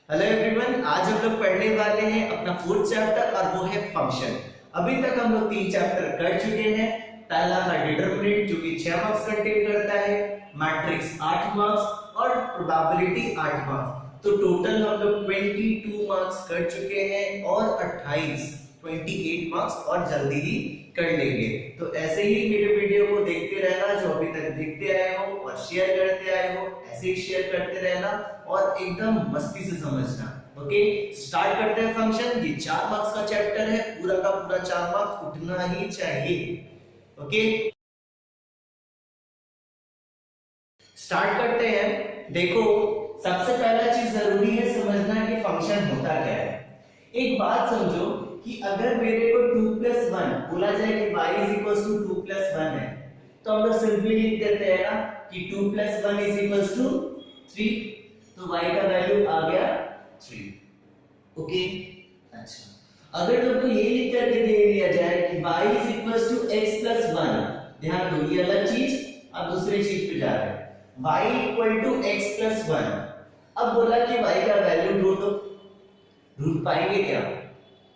Hello everyone, आज हम लोग पढ़ने वाले हैं अपना फोर्थ चैप्टर और वो है फंक्शन। अभी तक हम लोग 3 चैप्टर कर चुके हैं। पहला था डिटरमिनेंट जो कि 6 मार्क्स कंटेन करता है, मैट्रिक्स 8 मार्क्स और प्रोबेबिलिटी 8 मार्क्स। तो टोटल हम लोग 22 मार्क्स कर चुके हैं और 28 मार्क्स और जल्दी ही कर लेंगे। तो ऐसे ही मेरे वीडियो को देखते रहना, जो अभी तक देखते आए हो और शेयर करते आए हो, ऐसे ही शेयर करते रहना और एकदम मस्ती से समझना। ओके, स्टार्ट करते हैं फंक्शन। ये 4 मार्क्स का चैप्टर है, पूरा का पूरा 4 मार्क्स उठना ही चाहिए। ओके, स्टार्ट करते हैं। देखो, सबसे पहला चीज जरूरी है समझना कि फंक्शन होता क्या है। एक बात समझो कि अगर मेरे को 2 + 1 बोला जाए कि y = 2 + 1 है, तो हम लोग सिंपली लिख देते हैं ना कि 2 + 1 = 3। तो y का वैल्यू आ गया 3। ओके, अच्छा, अगर तुमको ये लिख करके दे दिया जाए कि y = x + 1, ध्यान दो ये अलग चीज, अब दूसरी चीज पे जा रहे हैं। y = x + 1, अब बोला कि y का वैल्यू ढूंढो, ढूंढ पाएंगे क्या?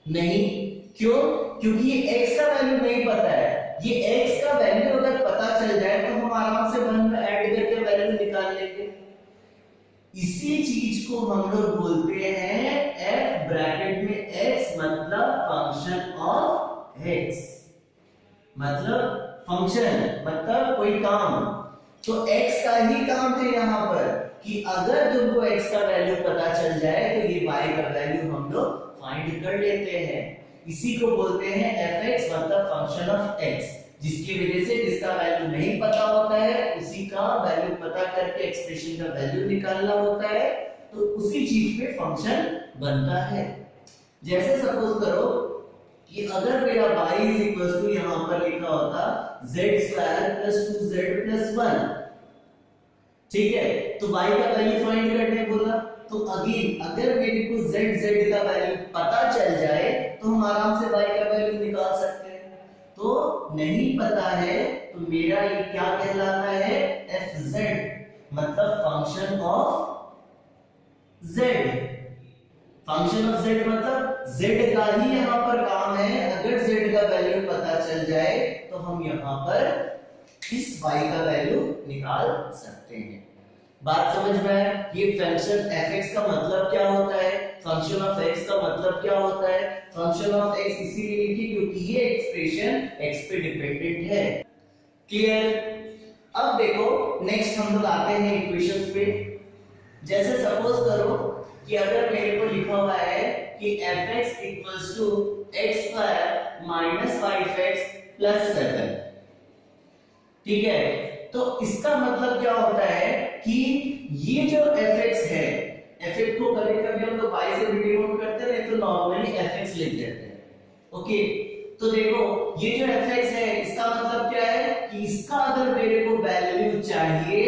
नहीं। क्यों? क्योंकि ये x का वैल्यू नहीं पता है। ये x का वैल्यू अगर पता चल जाए तो हम आराम से 1 में ऐड करके वैल्यू निकाल लेंगे। इसी चीज को हम लोग बोलते हैं f ब्रैकेट में x मतलब फंक्शन ऑफ x, मतलब फंक्शन मतलब कोई काम। तो x का ही काम है यहाँ पर कि अगर तुमको x का वैल्यू पता चल जाए तो ये y का वैल्यू हम लोग फाइंड कर लेते हैं। इसी को बोलते हैं fx मतलब फंक्शन ऑफ x, जिसकी वजह से जिसका वैल्यू नहीं पता होता है उसी का वैल्यू पता करके एक्सप्रेशन का वैल्यू निकालना होता है, तो उसी चीज पे फंक्शन बनता है। जैसे सपोज करो कि अगर मेरा y = यहां पर लिखा होता z² + 2z + 1, ठीक है, तो y का वैल्यू फाइंड करने बोला, तो अगेन अगर मेरे को z का वैल्यू पता चल जाए तो हम आराम से y का वैल्यू निकाल सकते हैं। तो नहीं पता है तो मेरा ये क्या कहलाता है? fz मतलब function of z। Function of z मतलब z का ही यहां पर काम है। अगर z का वैल्यू पता चल जाए तो हम यहां पर इस y का वैल्यू निकाल सकते हैं। बात समझ में आया? ये फंक्शन fx का मतलब क्या होता है, फंक्शन ऑफ x का मतलब क्या होता है। फंक्शन ऑफ x इसीलिए लिखी क्योंकि ये एक्सप्रेशन x पे डिपेंडेंट है। क्लियर? अब देखो नेक्स्ट हम लोग आते हैं इक्वेशंस पे। जैसे सपोज करो कि अगर मेरे को लिखा हुआ है कि fx = x² - 5x + 7, ठीक है, तो इसका मतलब क्या होता है कि ये जो fx है, fx को कभी-कभी हम लोग y से भी डिनोट करते हैं, नहीं तो नॉर्मली fx लिख देते हैं। ओके, तो देखो ये जो fx है इसका मतलब क्या है कि इसका अगर मेरे को वैल्यू चाहिए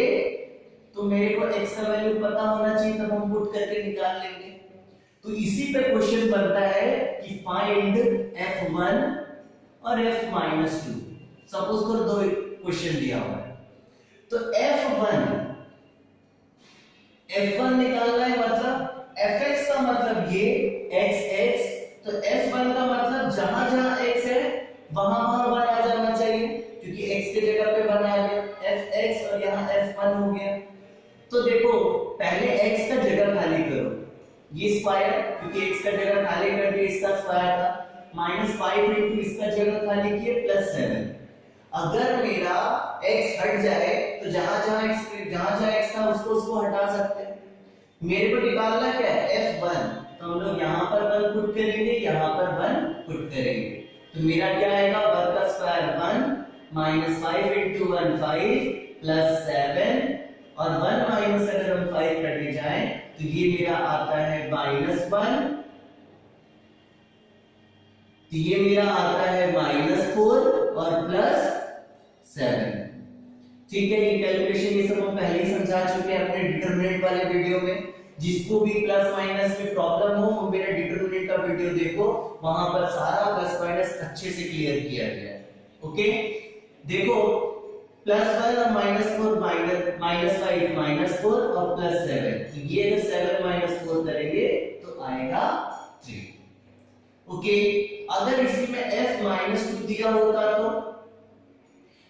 तो मेरे को x का वैल्यू पता होना चाहिए, तब हम पुट करके निकाल लेंगे। तो इसी पे क्वेश्चन बनता है कि फाइंड f1 और f-2। सपोज करो दो क्वेश्चन दिया हुआ है, तो f1 निकालना है, मतलब fx का मतलब ये xx, तो f1 का मतलब जहां जहां x है वहां वहां 1 आ जाना चाहिए, क्योंकि x की जगह पे 1 आ गया, fx और यहां f1 हो गया। तो देखो पहले x का जगह खाली करो, ये स्क्वायर क्योंकि x का जगह खाली कर दिया, इसका स्क्वायर था, -5 * इसका जगह खाली किए +7। अगर मेरा x हट जाए तो जहां जहां x था उसको हटा सकते हैं। मेरे को निकालना क्या है? f1, तो हम लोग यहां पर 1 पुट करेंगे, यहां पर 1 पुट करेंगे, तो मेरा क्या आएगा? 1 का स्क्वायर 1 -5 * 1 5 +7, और 1 माइनस अगर हम 5 करने जाएं तो ये मेरा आता है -1, तो ये मेरा आता है -4 और +7। ठीक है, ये कैलकुलेशन ये सब हम पहले ही समझा चुके हैं अपने डिटरमिनेंट वाले वीडियो में। जिसको भी प्लस माइनस में प्रॉब्लम हो वो मेरा डिटरमिनेंट का वीडियो देखो, वहां पर सारा प्लस माइनस अच्छे से क्लियर किया गया है। ओके, देखो +1 और -4 -5 -4 और +7, तो ये अगर 7 - 4 करेंगे जाएगा 3। ओके, अगर इसी में f माइनस 2 दिया होता तो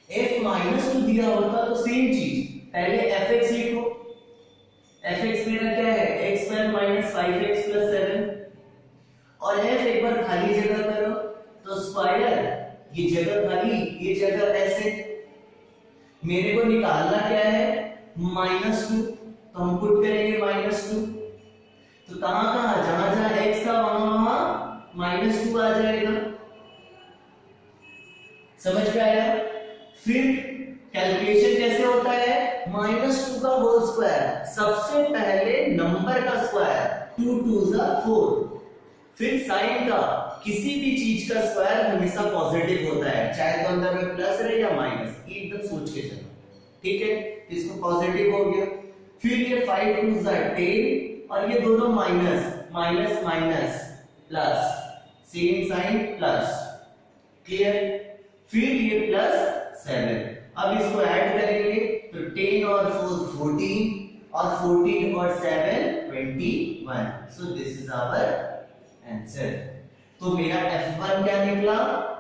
f माइनस 2 दिया होता तो सेम चीज, पहले fx लिखो, fx मेरा क्या है x square minus 5x plus 7, और f एक बार खाली जगह करो तो स्क्वायर, ये जगह खाली, ये जगह ऐसे, मेरे को निकालना क्या है -2, तो हम पुट करेंगे -2, तो कहां कहां, जहां जहां x था वहां वहां -2 आ जाएगा। समझ में आया? फिर कैलकुलेशन कैसे होता है, -2 का होल स्क्वायर, सबसे पहले नंबर का स्क्वायर, 2 2s are 4, फिर साइन का, किसी भी चीज का स्क्वायर हमेशा पॉजिटिव होता है, चाहे तो अंदर में प्लस रहे या माइनस, ये एकदम सोच के चलो, ठीक है, तो इसको पॉजिटिव हो गया। फिर ये 5 2s are 10, और ये दोनों minus minus minus plus, same sign plus, clear. फिर ये प्लस 7, अब इसको ऐड करेंगे तो 10 और 4 14, और 14 और 7 21, so this is our answer. तो मेरा f1 क्या निकला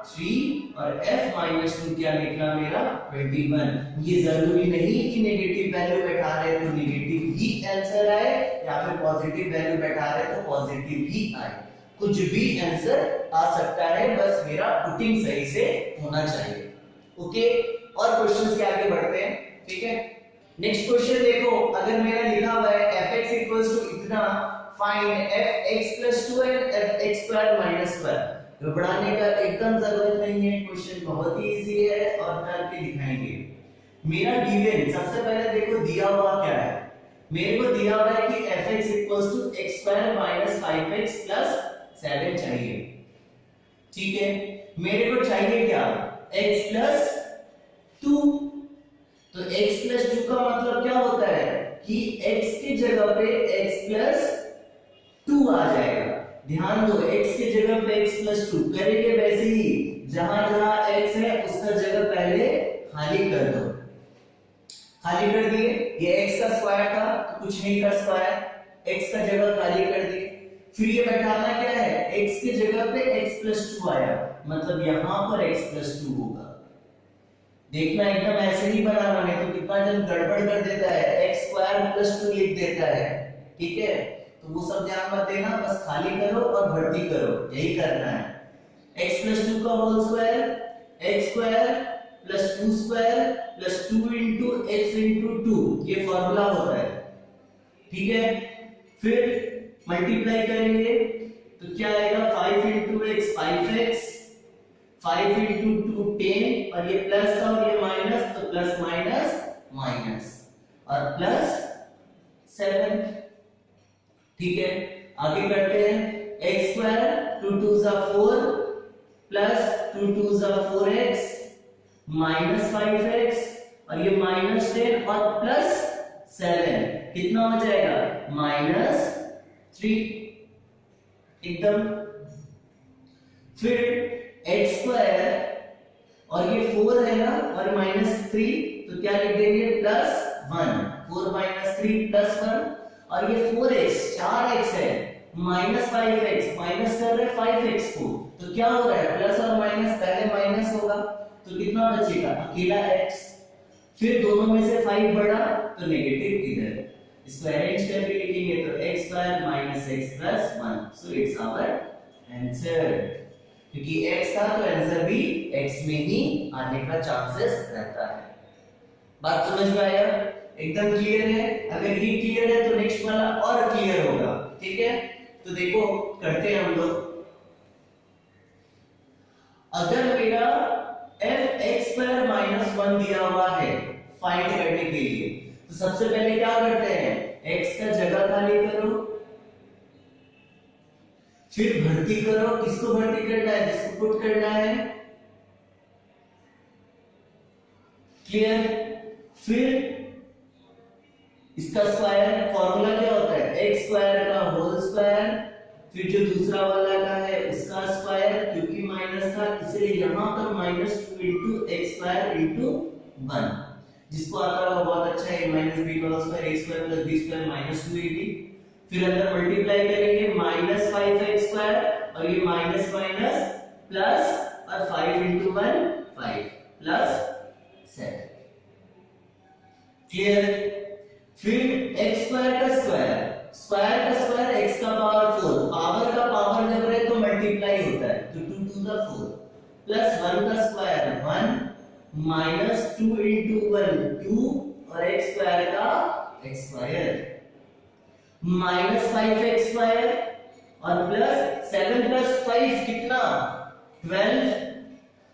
3, और f-2 क्या निकला मेरा 21। ये जरूरी नहीं कि नेगेटिव वैल्यू बैठा रहे तो नेगेटिव ही आंसर आए, या फिर पॉजिटिव वैल्यू बैठा रहे तो पॉजिटिव ही आए, कुछ भी आंसर आ सकता है, बस मेरा पुटिंग सही से होना चाहिए। ओके, और क्वेश्चंस के आगे बढ़ते हैं, ठीक है। नेक्स्ट क्वेश्चन देखो, अगर मेरा लिखा हुआ है fx इतना, फाइंड fx+2 एंड fx² -1, घबराने का एकदम जरूरत नहीं है, क्वेश्चन बहुत ही इजी है और करके दिखाएंगे। मेरा गिवन, सबसे पहले देखो दिया हुआ क्या है, मेरे को दिया हुआ है कि fx x² - 5x + 7 चाहिए, ठीक है। मेरे को चाहिए क्या x + 2, तो x + 2 का मतलब क्या होता है कि x की जगह पे x + 2 आ जाएगा। ध्यान दो, x की जगह पे x + 2 करेंगे, वैसे ही जहां जहां x है उसका जगह पहले खाली कर दो, खाली कर दिए। ये x का स्क्वायर था तो कुछ नहीं का स्क्वायर, x का जगह खाली कर दिए। फिर ये बैठाना क्या है, x की जगह पे x + 2 आया, मतलब यहां पर x + 2 होगा। देखना एकदम ऐसे ही बनाना, नहीं तो कितना जन गड़बड़ कर देता है, x² + 2 लिख देता है, ठीक है। तो वो सब ध्यान मत देना, बस खाली करो और भर्ती करो, यही करना है। x + 2 का होल स्क्वायर, x² + 2² + 2 * x * 2, ये फार्मूला होता है, ठीक है। फिर मल्टीप्लाई करेंगे तो क्या आएगा, 5 * x 5x, 5 * 2 10, और ये प्लस और ये माइनस, तो प्लस माइनस माइनस, और प्लस 7, ठीक है। आगे करते हैं, x² 2 2s are 4 + 2 2s are 4x - 5x, और ये -10 और +7, कितना हो जाएगा -3, एकदम। फिर x² और ये 4 है ना, और -3, तो क्या लिख देंगे +1, 4 - 3 +1, और ये 4x 4x है, -5x, माइनस कर रहे 5x को, तो क्या हो रहा है प्लस और माइनस, पहले माइनस होगा तो कितना बचेगा अकेला x, फिर दोनों में से 5 बड़ा तो नेगेटिव इधर, इसको अरेंज करके लिखेंगे तो x² - x + 1, so it's our answer. क्योंकि x था तो आंसर भी x में ही आने का चांसेस रहता है। बात समझ में आया, एकदम क्लियर है। अगर ये क्लियर है तो नेक्स्ट वाला और क्लियर होगा, ठीक है। तो देखो करते हैं हम लोग, अगर मेरा fx² - 1 दिया हुआ है फाइंड करने के लिए, तो सबसे पहले क्या करते हैं, x का जगह खाली करो, फिर भर्ती करो, किसको भर्ती करना है, जिसको पुट करना है, क्लियर। फिर इसका स्क्वायर, फॉर्मूला क्या होता है x² का होल स्क्वायर, फिर जो दूसरा वाला का है उसका स्क्वायर, क्योंकि माइनस था इसलिए यहां पर -2 * x² * 1, जिसको आता होगा बहुत अच्छा है, -b² a² + b² -2ab। फिर अंदर मल्टीप्लाई करेंगे, -5 प्लस और 5 into 1 5 प्लस 7। क्लियर? फिर x स्क्वायर का स्क्वायर, स्क्वायर का स्क्वायर x का पावर 4, पावर का पावर जब रहे तो मल्टीप्लाई होता है, तो 2 टू द 4 प्लस 1 का स्क्वायर 1 माइनस 2 into 1 2 और x स्क्वायर का x square minus 5x square और प्लस 7 प्लस 5 कितना 12।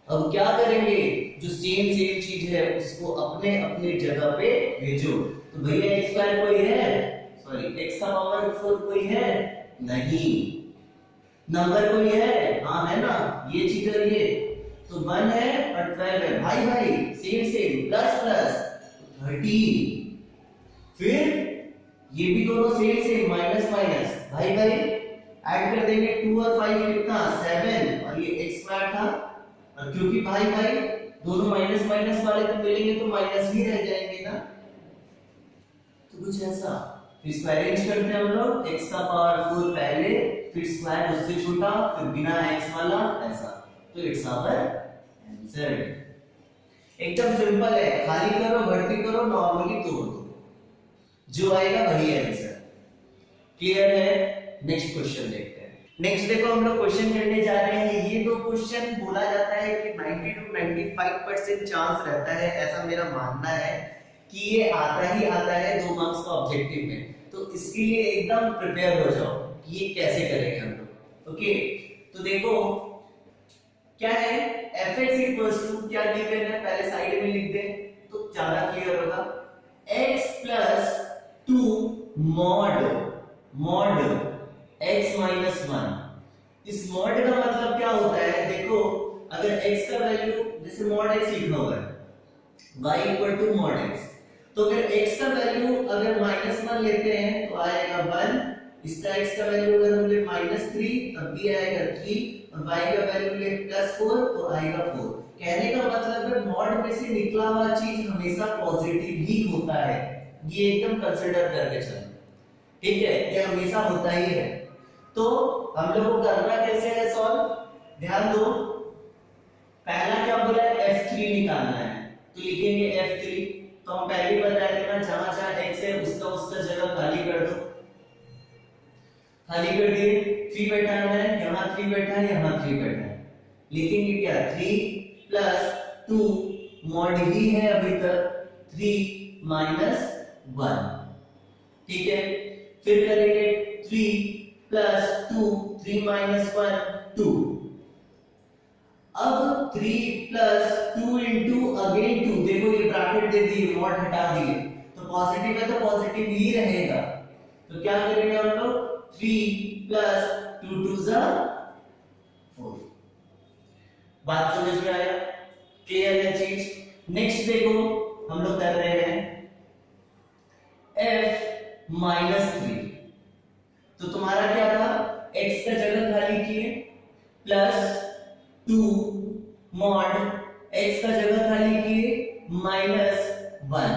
अब क्या करेंगे, जो सेम चीज है उसको अपने अपने जगह पे भेजो। तो भैया x स्क्वायर कोई है, सॉरी x का पावर 4 कोई है नहीं, नंबर कोई है, हाँ है ना, ये चीज और ये, तो 1 है और 12 है, भाई भाई सेम प्लस प्लस 13। फिर ये भी दोनों सेम माइनस माइनस, भाई भाई ऐड कर देंगे 2 और 5 कितना 7 और ये x स्क्वायर था, और क्योंकि भाई भाई दोनों माइनस माइनस वाले तो मिलेंगे तो माइनस ही रह जाएंगे ना, तो कुछ ऐसा। फिर स्क्वायर अरेंज करते हैं हम लोग, x का पावर 4 पहले, फिर स्क्वायर उससे छोटा, फिर बिना x वाला ऐसा, तो इट्स आवर आंसर। एकदम सिंपल है, खाली करो भर्ती करो नॉर्मली तोड़ दो, जो आएगा वही आंसर। क्लियर है? नेक्स्ट क्वेश्चन देखते हैं। नेक्स्ट देखो हम लोग क्वेश्चन करने जा रहे हैं। ये दो क्वेश्चन बोला जाता है कि 90 to 95% चांस रहता है, ऐसा मेरा मानना है कि ये आता ही आता है 2 मार्क्स का ऑब्जेक्टिव में, तो इसके लिए एकदम प्रिपेयर हो जाओ कि ये कैसे करेंगे हम लोग। ओके, तो देखो क्या है, fx इक्वल्स टू क्या गिवन है, पहले साइड में लिख दे तो ज्यादा क्लियर होगा, x plus 2 mod x minus 1। इस मॉड का मतलब क्या होता है, देखो अगर x का वैल्यू जैसे मॉड x लिखना होगा y equal to mod x, तो अगर x का वैल्यू अगर -1 लेते हैं तो आएगा 1, इसका x का वैल्यू अगर हम ले -3 तब भी आएगा 3, और y का वैल्यू ले +4 तो आएगा 4। कहने का मतलब है मॉड में से निकला हुआ चीज हमेशा पॉजिटिव ही होता है, ये एकदम कंसीडर करके चलो, ठीक है, ये हमेशा होता ही है। तो हम लोग को करना कैसे है सॉल्व, ध्यान दो, पहला क्या बोला है f3 निकालना है, तो लिखेंगे f3, तो हम पहले ही बताया थे ना, जहां जहां x है उसका जगह खाली कर दो, खाली कर दिए, 3 बैठाना है, यहाँ 3 बैठा है, यहाँ 3 बैठा है, लिखेंगे क्या 3 प्लस 2 मॉड ही है अभी तक 3 माइनस 1, ठीक है, फिर करेंगे 3 प्लस 2 3 माइनस 1 2, अब 3 प्लस 2 इंटू अगेन 2, देखो ये ब्रैकेट दे दिए, मॉड हटा दिए, तो पॉजिटिव है तो पॉजिटिव ही रहेगा, तो क्या करेंगे हम लोग 3 प्लस 2 2 जा 4। बात समझ में आया? क्लियर है चीज? नेक्स्ट देखो हम लोग कर रहे हैं f माइनस 3, तो तुम्हारा क्या था, x का जगह खाली किए प्लस 2 मॉड x का जगह खाली किए -1,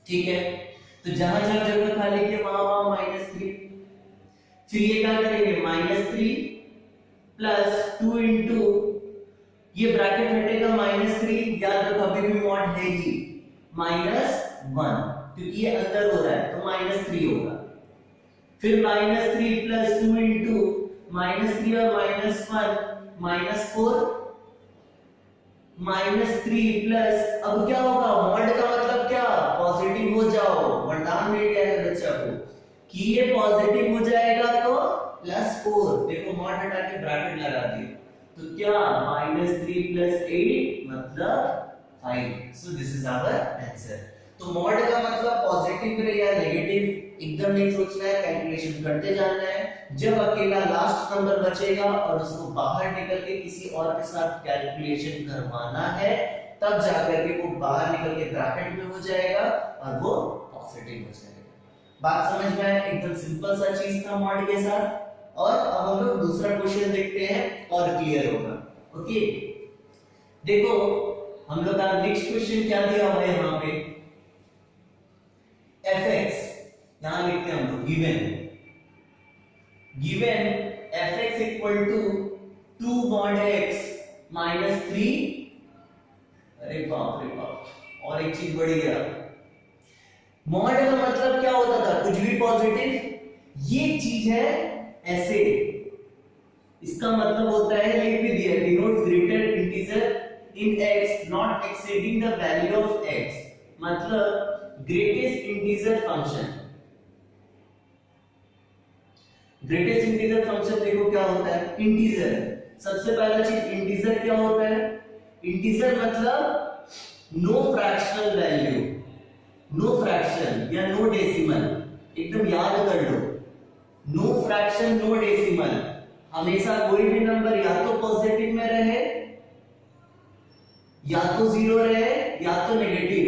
ठीक है, तो जहां जहां जगह खाली किए वहां वहां -3, फिर ये क्या करेंगे -3 प्लस 2 इंटू ये ब्रैकेट हटेगा -3, याद रखो अभी भी मॉड है ही -1, क्योंकि ये अंदर हो रहा है तो -3 होगा, फिर -3 प्लस 2 इंटू -3 और -1 -4, -3 प्लस, अब क्या होगा, मॉड का मतलब क्या, पॉजिटिव हो जाओ, वरदान मिल गया है बच्चा को कि ये पॉजिटिव हो जाएगा तो +4, देखो मॉड हटा के ब्रैकेट लगा दिए, तो क्या -3 प्लस 8 मतलब 5, so this is our answer. तो मॉड का मतलब पॉजिटिव रहे या नेगेटिव एकदम नहीं सोचना है, कैलकुलेशन करते जाना है, जब अकेला लास्ट नंबर बचेगा और उसको बाहर निकल के किसी और के साथ कैलकुलेशन करवाना है, तब जाकर के वो बाहर निकल के ब्रैकेट में हो जाएगा और वो पॉजिटिव हो जाएगा। बात समझ में आया? एकदम सिंपल सा चीज था मॉड के साथ। और अब हम लोग दूसरा क्वेश्चन देखते हैं और क्लियर होगा। ओके, देखो हम लोग का नेक्स्ट क्वेश्चन क्या दिया हुआ है यहाँ पे, fx, यहां लिखते हैं हम लोग given fx equal to 2 mod x minus 3, अरे बाप रे बाप, और एक चीज बढ़ गया, मॉड का मतलब क्या होता था, कुछ भी पॉजिटिव, ये चीज है ऐसे, इसका मतलब होता है, लिख भी दिया, denotes greater integer in x not exceeding the value of x, मतलब greatest integer function. Greatest integer function देखो क्या होता है, इंटीजर। सबसे पहला चीज इंटीजर क्या होता है, इंटीजर मतलब no fractional value, no fraction या नो डेसिमल, एकदम याद कर लो, नो फ्रैक्शन नो डेसिमल, हमेशा कोई भी नंबर या तो पॉजिटिव में रहे, या तो जीरो रहे, या तो नेगेटिव,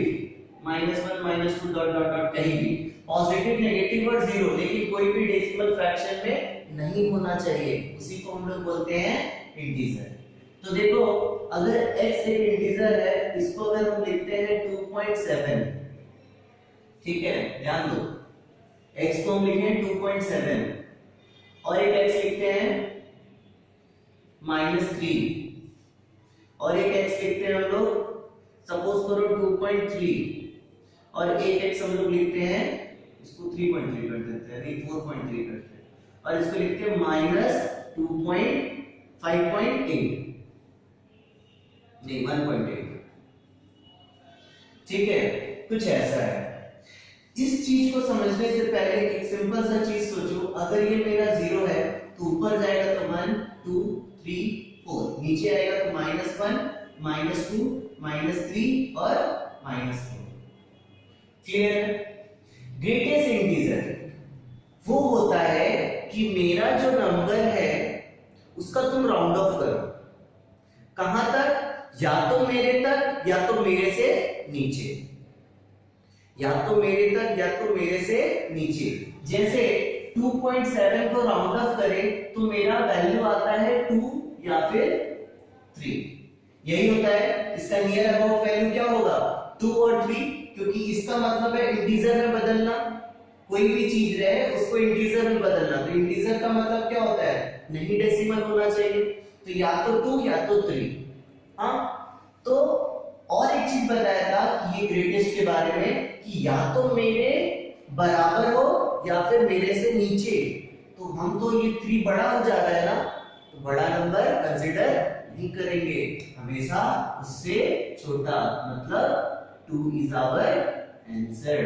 -1 -2 डॉट डॉट डॉट, कहीं भी पॉजिटिव नेगेटिव और जीरो, लेकिन कोई भी डेसिमल फ्रैक्शन में नहीं होना चाहिए, उसी को हम लोग बोलते हैं इंटीजर। तो देखो अगर x एक इंटीजर है, इसको अगर हम लिखते हैं 2.7, ठीक है, ध्यान दो, x को हम लिखें 2.7 और एक x लिखते हैं -3 और एक x लिखते हैं हम लोग, सपोज करो 2.3 और एक x हम लोग लिखते हैं, इसको 3.3 कर देते हैं, नहीं 4.3 करते हैं, और इसको लिखते हैं -2.5.8, नहीं 1.8, ठीक है, कुछ ऐसा है। इस चीज को समझने से पहले एक सिंपल सा चीज सोचो, अगर ये मेरा 0 है तो ऊपर जाएगा तो 1 2 3 4, नीचे आएगा तो -1 -2 -3 और -4, क्लियर। ग्रेटेस्ट इंटीजर वो होता है कि मेरा जो नंबर है उसका तुम राउंड ऑफ करो, कहां तक, या तो मेरे तक या तो मेरे से नीचे, या तो मेरे तक या तो मेरे से नीचे। जैसे 2.7 को राउंड ऑफ करें तो मेरा वैल्यू आता है 2 या फिर 3, यही होता है। इसका नियर अबाउट वैल्यू क्या होगा, 2 और 3, क्योंकि इसका मतलब है इंटीजर में बदलना, कोई भी चीज रहे उसको इंटीजर में बदलना, तो इंटीजर का मतलब क्या होता है, नहीं डेसिमल होना चाहिए, तो या तो 2 या तो 3। हाँ, तो और एक चीज बताया था कि ये ग्रेटेस्ट के बारे में, कि या तो मेरे बराबर हो या फिर मेरे से नीचे, तो हम तो ये 3 बड़ा हो जा रहा है ना, तो बड़ा नंबर कंसीडर नहीं करेंगे, हमेशा उससे छोटा, मतलब 2 इज आवर आंसर।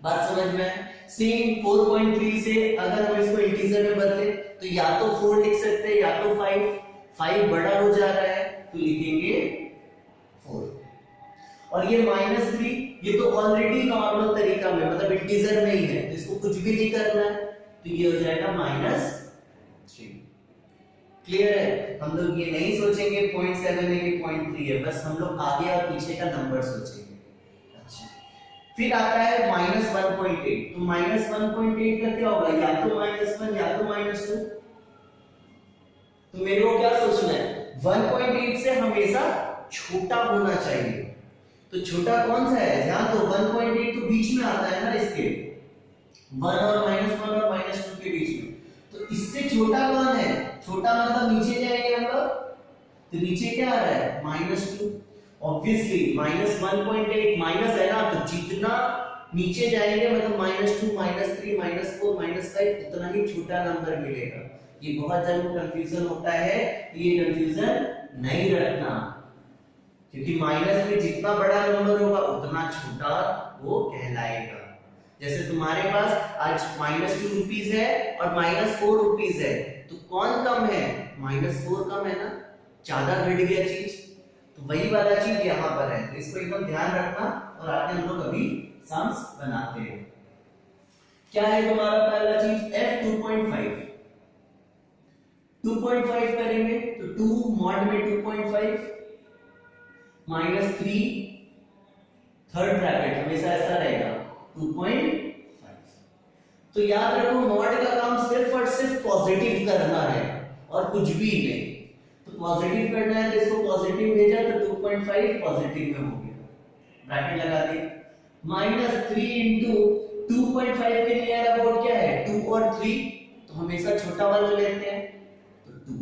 बात समझ में। सेम 4.3 से अगर हम इसको इंटीजर में बदले तो या तो 4 लिख सकते हैं या तो 5 बड़ा हो जा रहा है तो लिखेंगे 4, और ये -3 ये तो ऑलरेडी नॉर्मल तरीका में, मतलब इंटीजर में ही है, तो इसको कुछ भी नहीं करना है, तो ये हो जाएगा -3। क्लियर है, हम लोग ये नहीं सोचेंगे 0.7 है कि 0.3 है, बस हम लोग आगे और पीछे का नंबर सोचेंगे। अच्छा, फिर आता है -1.8, तो -1.8 का क्या होगा, या तो -1 या तो -2, तो मेरे को क्या सोचना है, 1.8 से हमेशा छोटा होना चाहिए, तो छोटा कौन सा है, ध्यान दो, 1.8 तो बीच में आता है ना, इसके 1 और -1 और -2 के बीच में, तो इससे छोटा कौन है, छोटा मतलब नीचे जाएंगे हम लोग, तो नीचे क्या आ रहा है, -2, ऑब्वियसली -1.8 माइनस है ना, तो जितना नीचे जाएंगे मतलब -2 -3 -4 -5 उतना ही छोटा नंबर मिलेगा। ये बहुत जन को कंफ्यूजन होता है, तो ये कंफ्यूजन नहीं रखना, क्योंकि माइनस में जितना बड़ा नंबर होगा उतना छोटा वो कहलाएगा। जैसे तुम्हारे पास आज -2 रुपीस है और -4 रुपीस है, तो कौन कम है, -4 कम है ना, ज्यादा घट गया चीज, तो वही वाला चीज यहाँ पर है, तो इसको एकदम ध्यान रखना। और आगे हम लोग अभी सम्स बनाते हैं। क्या है तुम्हारा पहला चीज, f 2.5 करेंगे तो 2 मॉड में 2.5 -3 थर्ड ब्रैकेट हमेशा ऐसा रहेगा 2.5। तो याद रखो मॉड का काम सिर्फ और सिर्फ पॉजिटिव करना है और कुछ भी नहीं, तो पॉजिटिव करना है तो इसको पॉजिटिव भेजा तो 2.5 पॉजिटिव में हो गया, ब्रैकेट लगा दिया, -3 इंटू 2.5 के नियर अबाउट क्या है 2 और 3, तो हमेशा छोटा वाला लेते हैं तो 2,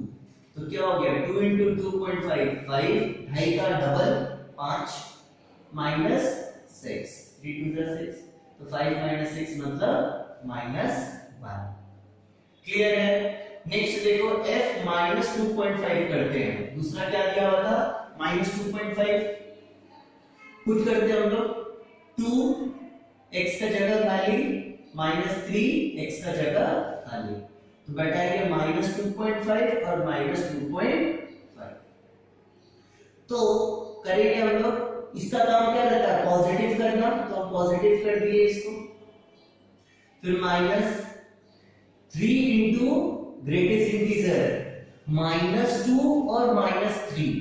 तो क्या हो गया 2 इंटू 2.5 5, ढाई का डबल 5 माइनस 6, 3 2 जा 6, तो 5 माइनस 6 मतलब माइनस 1। क्लियर है। नेक्स्ट देखो f माइनस 2.5 करते हैं, दूसरा क्या दिया हुआ था माइनस 2.5, पुट करते हैं हम लोग 2 x का जगह खाली माइनस 3 x का जगह खाली, तो बैठा है माइनस 2.5 और माइनस 2.5। तो करेंगे हम लोग, इसका काम क्या रहता है पॉजिटिव करना, तो हम पॉजिटिव कर दिए इसको, फिर minus 3 into greatest integer minus 2 और माइनस 3,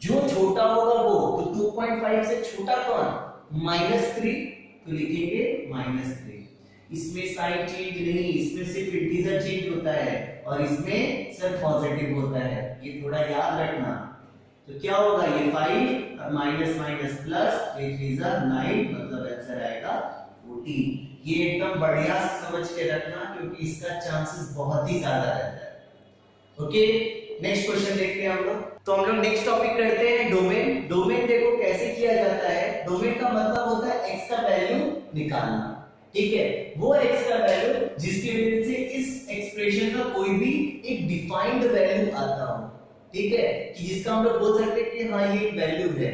जो छोटा होगा वो, तो 2.5 से छोटा कौन माइनस 3, तो लिखेंगे माइनस 3। इसमें साइन चेंज नहीं, इसमें सिर्फ इंटीजर चेंज होता है और इसमें सिर्फ पॉजिटिव होता है, ये थोड़ा याद रखना। तो क्या होगा ये 5 और माइनस माइनस प्लस 3 3 9, मतलब आंसर आएगा 14। ये एकदम बढ़िया से समझ के रखना क्योंकि इसका चांसेस बहुत ही ज्यादा रहता है। ओके, नेक्स्ट क्वेश्चन देखते हैं हम लोग। तो हम लोग नेक्स्ट टॉपिक करते हैं डोमेन। डोमेन देखो कैसे किया जाता है। डोमेन का मतलब होता है x का वैल्यू निकालना, ठीक है, वो x का वैल्यू जिसकी वजह से इस एक्सप्रेशन का कोई भी एक डिफाइंड वैल्यू आता हो, ठीक है, कि जिसका हम लोग बोल सकते हैं कि हाँ ये वैल्यू है।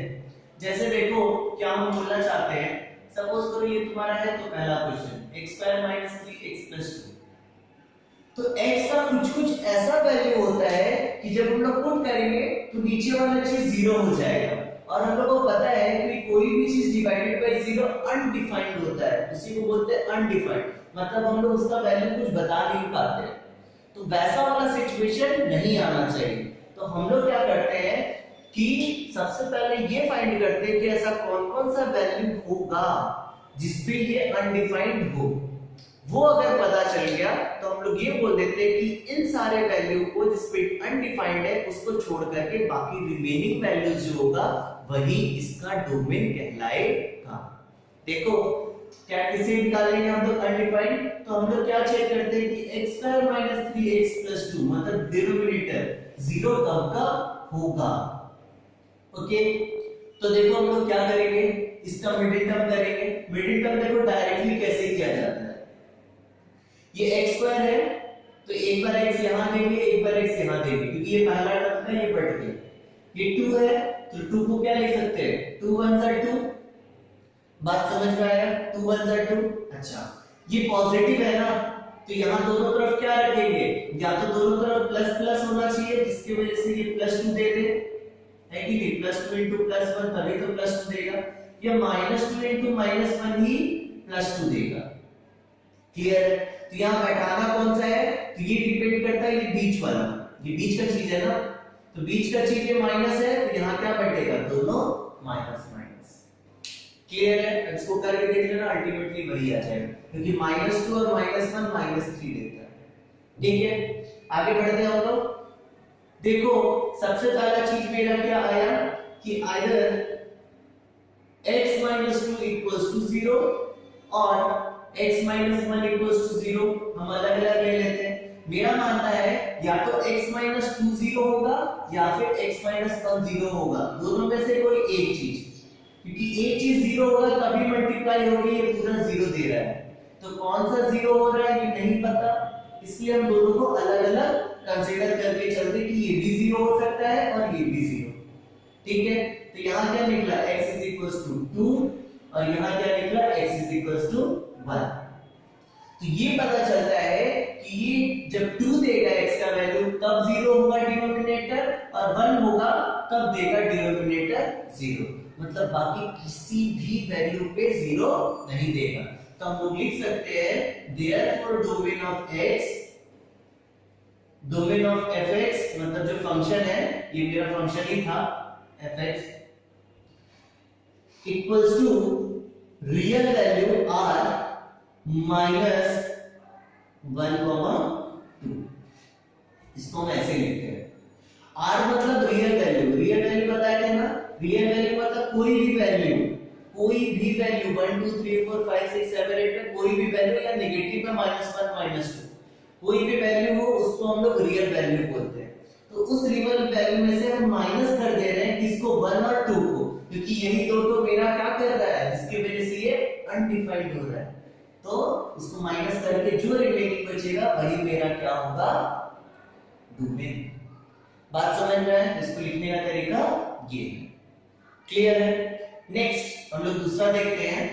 जैसे देखो क्या हम बोलना चाहते हैं, सपोज करो ये तुम्हारा है, तो पहला क्वेश्चन x² - 3x + 2, तो x का कुछ ऐसा वैल्यू होता है कि जब हम लोग पुट करेंगे तो नीचे वाला चीज जीरो हो जाएगा, और हम लोग को पता है कि कोई भी चीज डिवाइडेड बाय जीरो अनडिफाइंड होता है, उसी को बोलते हैं अनडिफाइंड, मतलब हम लोग उसका वैल्यू कुछ बता नहीं पाते। तो वैसा वाला सिचुएशन नहीं आना चाहिए। तो हम लोग क्या करते हैं कि सबसे पहले ये फाइंड करते हैं कि ऐसा कौन-कौन सा वैल्यू होगा जिसपे ये अनडिफाइंड हो। वो अगर पता चल गया तो हम लोग ये बोल देते हैं कि इन सारे वैल्यू को जिसपे अनडिफाइंड है उसको छोड़ करके बाकी रिमेनिंग वैल्यूज जो होगा वही इसका डोमेन कहलाएगा। देखो क्या किसे निकालेंगे हम लोग अनडिफाइंड, तो हम लोग क्या चेक करते हैं कि x² - 3x + 2 मतलब डिनोमिनेटर जीरो कब का होगा। ओके, तो देखो हम लोग क्या करेंगे, इसका मिडिल टर्म करेंगे। मिडिल टर्म देखो डायरेक्टली कैसे किया जाता है, ये x² है तो एक बार x यहां देंगे, एक बार x यहां देंगे, क्योंकि ये पहला टर्म था ये बढ़ गया। ये 2 है तो 2 को क्या लिख सकते हैं 2 1 * 2, बात समझ में आया, 2 1 * 2। अच्छा ये पॉजिटिव है ना, तो यहां दोनों तरफ क्या रखेंगे, या तो दोनों तरफ प्लस प्लस होना चाहिए जिसकी वजह से ये +2 दे दे, है कि नहीं, +2 * +1 तभी तो +2 देगा, या -2 * -1 ही +2 देगा। क्लियर। तो यहाँ बैठाना कौन सा है, तो ये डिपेंड करता है, ये बीच वाला, ये बीच का चीज है ना, तो बीच का चीज ये माइनस है, तो यहाँ क्या बैठेगा दोनों माइनस माइनस। क्लियर है, इसको करके देख लेना, अल्टीमेटली वही आ जाएगा, क्योंकि -2 और -1 -3 देता है। ठीक है, आगे बढ़ते हैं हम लोग। देखो सबसे पहला चीज मेरा क्या आया कि आइदर x - 2 = 0 और x - 1 = 0, हम अलग अलग ले लेते हैं। मेरा मानना है या तो x - 2 0 होगा या फिर x - 1 0 होगा, दोनों में से कोई एक चीज, क्योंकि एक चीज 0 होगा तभी मल्टीप्लाई होगी, ये पूरा 0 दे रहा है, तो कौन सा 0 हो रहा है ये नहीं पता, इसलिए हम दोनों को अलग अलग कंसीडर करके चलते कि ये भी 0 हो सकता है और ये भी 0। ठीक है, तो यहाँ क्या निकला x = 2 और यहाँ क्या निकला x = 1। तो ये पता चलता है कि ये जब 2 देगा x का वैल्यू तब 0 होगा डिनोमिनेटर, और 1 होगा तब देगा डिनोमिनेटर 0, मतलब बाकी किसी भी वैल्यू पे 0 नहीं देगा। तो हम लोग लिख सकते हैं therefore domain of x, domain of fx मतलब जो फंक्शन है, ये मेरा फंक्शन ही था fx, equals to real value r -1, 2। इसको हम ऐसे लिखते हैं, r मतलब रियल वैल्यू, रियल वैल्यू बताया थे ना, रियल वैल्यू मतलब कोई भी वैल्यू 1 2 3 4 5 6 7 8 में कोई भी वैल्यू, या नेगेटिव में -1 -2, कोई भी वैल्यू हो उसको हम लोग रियल वैल्यू बोलते हैं। तो उस रियल वैल्यू में से हम माइनस कर दे रहे हैं किसको, 1 और 2 को, क्योंकि यही दो तो मेरा क्या कर रहा है, जिसकी वजह से ये अनडिफाइंड हो रहा है। तो उसको माइनस करके जो रिमेनिंग बचेगा वही मेरा क्या होगा, डोमेन। बात समझ में आया? इसको लिखने का तरीका ये क्लियर है। नेक्स्ट हम लोग दूसरा देखते हैं।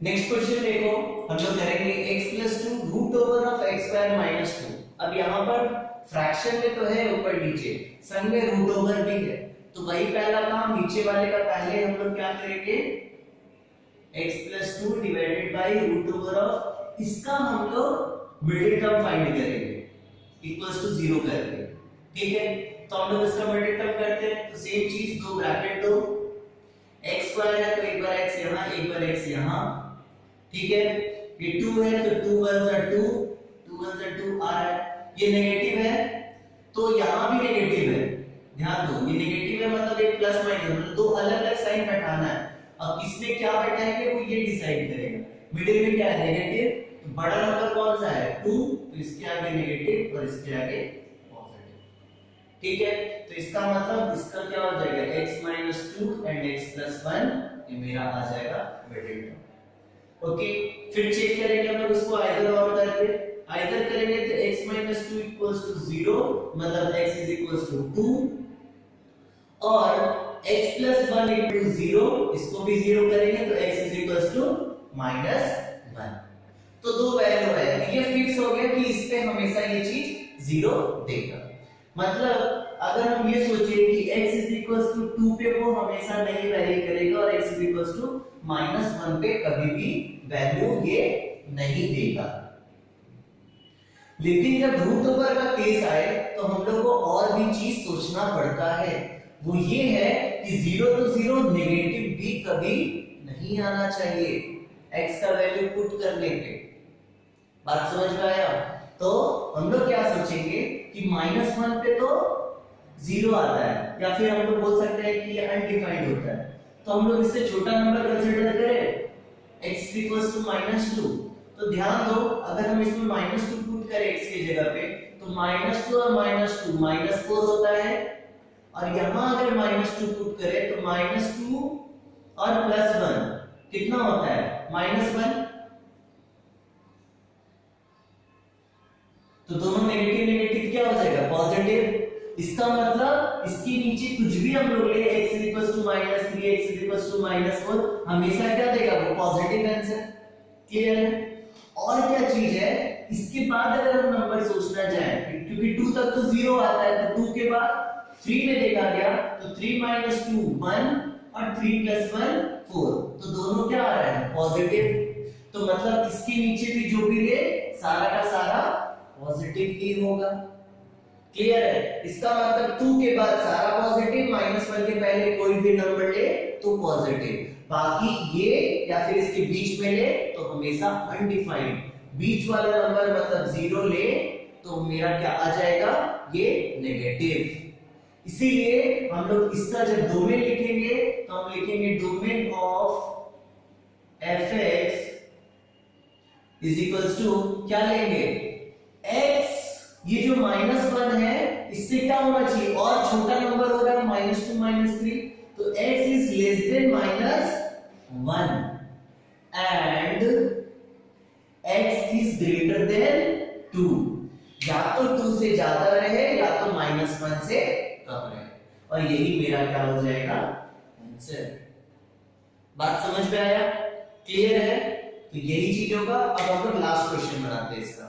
नेक्स्ट क्वेश्चन देखो, हम लोग करेंगे x + 2 root over of x square minus 2। अब यहाँ पर फ्रैक्शन में तो है ऊपर नीचे, संग में रूट ओवर भी है, तो वही पहला काम, नीचे वाले का पहले हम लोग क्या करेंगे, x + 2 divided by root over of, इसका हम लोग मिडिल टर्म फाइंड करेंगे इक्वल्स टू 0 करके, ठीक है। तो हम लोग इसका मिडिल टर्म करते हैं, तो सेम चीज, दो ब्रैकेट दो, x स्क्वायर है तो एक बार x यहाँ, एक बार x यहाँ, ठीक है। ये 2 है तो 2 1 * 2, 2 1 * 2 आ रहा है, ये नेगेटिव है तो यहाँ भी नेगेटिव है, ध्यान दो, ये नेगेटिव है मतलब एक प्लस माइनस, मतलब दो अलग-अलग साइन हटाना है। अब किसमें क्या बैठाएंगे वो ये डिसाइड करेगा। मिडिल में क्या है, नेगेटिव, तो बड़ा नंबर कौन सा है, 2, तो इसके आगे नेगेटिव और इसके आगे पॉजिटिव, ठीक है। तो इसका मतलब इसका क्या हो जाएगा, x - 2 एंड x + 1, ये मेरा आ जाएगा मिडिल टर्म। ओके, फिर चेक करेंगे हम लोग इसको आइदर और करके, आइदर करेंगे तो x - 2 = 0, मतलब x = 2, और x + 1 = 0, इसको भी 0 करेंगे तो x = -1। तो दो वैल्यू है, ये फिक्स हो गया कि इस पे हमेशा ये चीज 0 देगा। मतलब अगर हम ये सोचे कि x = 2 पे वो हमेशा नहीं वैरी करेगा और x = -1 पे कभी भी वैल्यू ये नहीं देगा। लेकिन जब रूट ओवर का केस आए तो हम लोग को और भी चीज सोचना पड़ता है, वो ये है कि 0 तो 0, नेगेटिव भी कभी नहीं आना चाहिए x का वैल्यू पुट करने पे। बात समझ में आया? तो हम लोग क्या सोचेंगे कि -1 पे तो 0 आता है, या फिर हम लोग बोल सकते हैं कि ये अनडिफाइंड होता है, तो हम लोग इससे छोटा नंबर कंसीडर करें x = -2। तो ध्यान दो, अगर हम इसमें -2 पुट करें x की जगह पे, तो -2 और -2 -4 होता है, और यहां अगर -2 पुट करें तो -2 और +1 कितना होता है, -1। तो दोनों नेगेटिव नेगेटिव क्या हो जाएगा, पॉजिटिव। इसका मतलब इसके नीचे कुछ भी हम लोग ले, x = -3, x = -4, हमेशा क्या देगा, वो पॉजिटिव आंसर। क्लियर है? और क्या चीज है, इसके बाद अगर हम नंबर सोचना चाहें, क्योंकि 2 तक तो 0 आता है, तो 2 के बाद 3 में देखा गया तो 3 - 2 1 और 3 + 1 4, तो दोनों क्या आ रहा है, पॉजिटिव। तो मतलब इसके नीचे भी जो भी ले, सारा का सारा पॉजिटिव ही होगा। क्लियर है? इसका मतलब 2 के बाद सारा पॉजिटिव, -1 के पहले कोई भी नंबर ले तो पॉजिटिव, बाकी ये या फिर इसके बीच में ले तो हमेशा अनडिफाइंड। बीच वाला नंबर मतलब 0 ले तो मेरा क्या आ जाएगा, ये नेगेटिव। इसीलिए हम लोग इसका जब डोमेन लिखेंगे तो हम लिखेंगे डोमेन ऑफ fx = क्या लेंगे, x, ये जो -1 है इससे क्या होना चाहिए, और छोटा नंबर हो रहा है, -2 -3, तो x is less than -1 and x is greater than 2, या तो 2 से ज्यादा रहे या तो -1 से कम रहे, और यही मेरा क्या हो जाएगा, आंसर। बात समझ में आया? क्लियर है? तो यही चीज होगा। अब हम लोग लास्ट क्वेश्चन बनाते हैं इसका।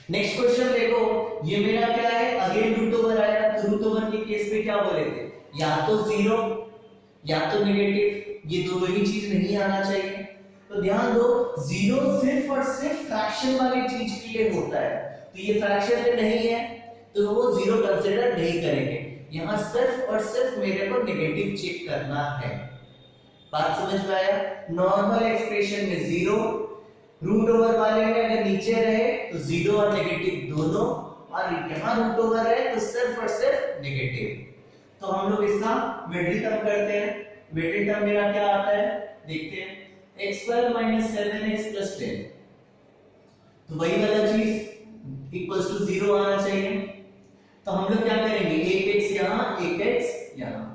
नेक्स्ट क्वेश्चन देखो, ये मेरा क्या है, अगेन रूट ओवर आया, तो रूट ओवर के केस में क्या बोले थे, या तो 0 या तो नेगेटिव, ये दोनों ही चीज नहीं आना चाहिए। तो ध्यान दो, 0 सिर्फ और सिर्फ फ्रैक्शन वाली चीज के लिए होता है, तो ये फ्रैक्शन में नहीं है तो वो 0 कंसीडर नहीं करेंगे। यहां सिर्फ और सिर्फ मेरे को नेगेटिव चेक करना है। बात समझ में आया? नॉर्मल एक्सप्रेशन में जीरो, रूट ओवर वाले में अगर नीचे रहे तो जीरो और नेगेटिव दोनों, और यहाँ रूट ओवर है तो सिर्फ और सिर्फ नेगेटिव। तो हम लोग इसका मिडिल टर्म करते हैं। मिडिल टर्म मेरा क्या आता है देखते हैं, x² - 7x + 10, तो वही वाला चीज इक्वल्स टू 0 आना चाहिए। तो हम लोग क्या करेंगे, एक x यहाँ, एक x यहाँ।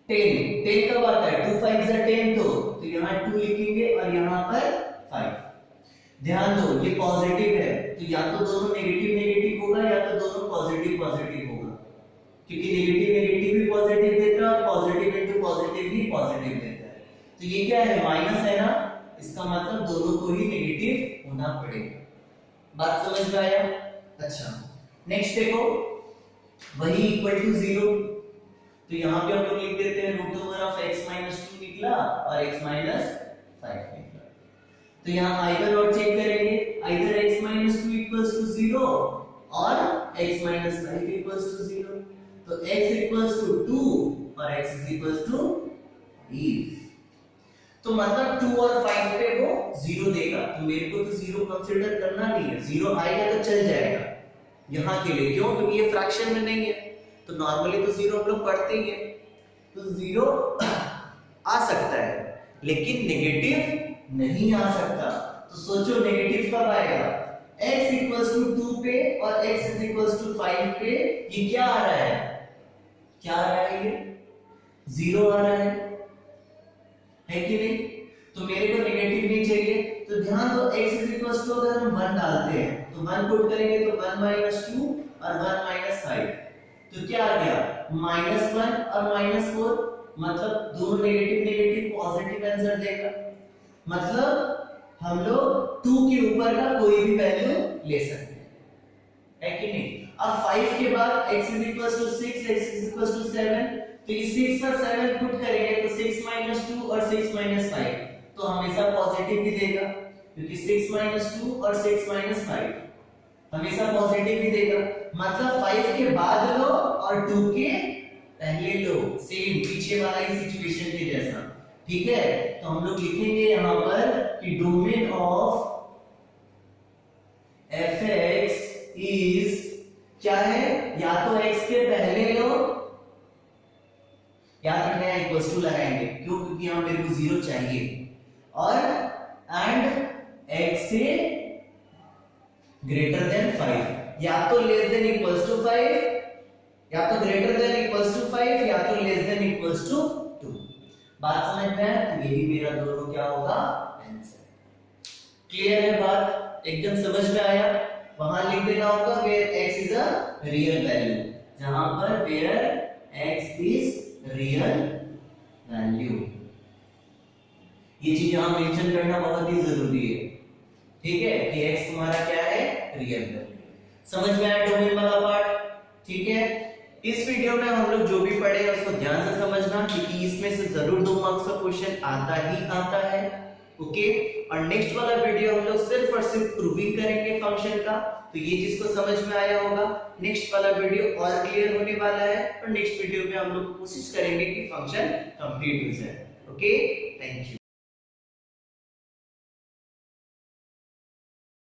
10 कब आता है, 2 5 = 10, तो यहाँ 2 लिखेंगे और यहाँ पर 5। ध्यान दो ये पॉजिटिव है, तो या तो दोनों नेगेटिव नेगेटिव होगा या तो दोनों पॉजिटिव पॉजिटिव होगा, क्योंकि नेगेटिव नेगेटिव भी पॉजिटिव देता है और पॉजिटिव इनटू पॉजिटिव भी पॉजिटिव देता है। तो ये क्या है, माइनस है ना, इसका मतलब दोनों को ही नेगेटिव होना पड़ेगा। बात समझ में आया? अच्छा, नेक्स्ट देखो, वही इक्वल टू 0, तो यहाँ पे हम लोग लिख देते हैं √(x - 2) निकला और x - 5 निकला। तो यहाँ आइदर और चेक करेंगे, आइदर x - 2 = 0 और x - 5 = 0। तो x = 2 और x = eve। तो मतलब 2 और 5 पे वो 0 देगा, तो मेरे को तो 0 कंसीडर करना नहीं है, 0 आएगा तो चल जाएगा यहाँ के लिए। क्यों? क्योंकि ये फ्रैक्शन में नहीं है, तो नॉर्मली तो 0 हम लोग पढ़ते ही है, तो 0 आ सकता है लेकिन नेगेटिव नहीं आ सकता। तो सोचो नेगेटिव कब आएगा, x = 2 पे और x = 5 पे ये क्या आ रहा है, क्या आ रहा है, ये 0 आ रहा है कि नहीं? तो मेरे को नेगेटिव नहीं चाहिए, तो ध्यान दो x = अगर हम 1 डालते हैं तो 1 पुट करेंगे तो 1 - 2 और 1 - 5, तो क्या आ गया, -1 और -4, मतलब दोनों नेगेटिव नेगेटिव पॉजिटिव आंसर देगा। मतलब हम लोग 2 के ऊपर का कोई भी वैल्यू ले सकते हैं, है कि नहीं? अब 5 के बाद x = 6, x = 7, तो ये 6 और 7 पुट करेंगे तो 6 - 2 और 6 - 5, तो हमेशा पॉजिटिव ही देगा, क्योंकि 6 - 2 और 6 - 5 हमेशा पॉजिटिव ही देगा। मतलब 5 के बाद लो और 2 के पहले लो, सेम पीछे वाला ही सिचुएशन के जैसा, ठीक है? तो हम लोग लिखेंगे यहां पर कि डोमेन ऑफ fx इज क्या है, या तो x के पहले लो, याद रखना है इक्वल्स टू लगाएंगे, क्यों? क्योंकि यहां मेरे को 0 चाहिए, और एंड x से ग्रेटर देन 5, या तो लेस देन इक्वल्स टू 5, या तो ग्रेटर देन इक्वल्स टू 5, या तो लेस देन इक्वल्स टू 2। बात समझ में है? तो यही मेरा दोनों क्या होगा, आंसर। क्लियर है बात? एकदम समझ में आया? वहां लिख देना होगा where x is a real value, जहां पर where x is real value, ये चीज यहां मेंशन करना बहुत ही जरूरी है, ठीक है? कि x तुम्हारा क्या है, रियल वैल्यू। समझ में आया डोमेन वाला पार्ट? ठीक है, इस वीडियो में हम लोग जो भी पढ़े उसको ध्यान से समझना, क्योंकि इसमें से जरूर 2 मार्क्स का क्वेश्चन आता ही आता है, ओके? और नेक्स्ट वाला वीडियो हम लोग सिर्फ और सिर्फ प्रूविंग करेंगे फंक्शन का, तो ये जिसको समझ में आया होगा, नेक्स्ट वाला वीडियो और क्लियर होने वाला है, और नेक्स्ट वीडियो में हम लोग कोशिश करेंगे कि फंक्शन कंप्लीट हो जाए, ओके? Thank you.